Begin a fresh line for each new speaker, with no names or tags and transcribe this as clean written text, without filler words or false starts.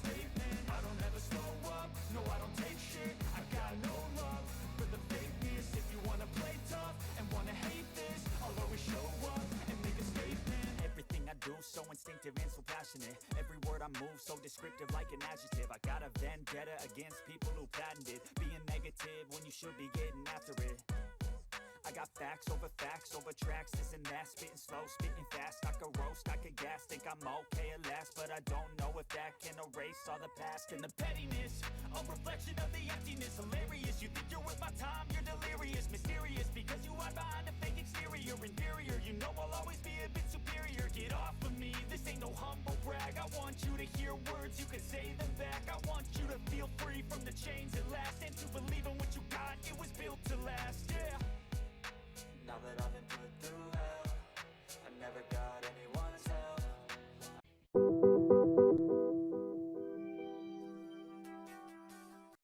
statement. I don't ever slow up, no I don't take shit. I got no love for the fakeness. If you wanna play tough and wanna hate this, I'll always show up and make a statement. Everything I do so instinctive and so passionate. Every word I move so descriptive like an adjective. I got a vendetta against people who patented being negative when you should be getting after it. I got facts over tracks, this and that. Spitting slow, spitting fast. I could roast, I could gas. Think I'm okay at last, but I don't know if that can erase all the past. And the pettiness, a reflection of the emptiness. Hilarious, you think you're worth my time, you're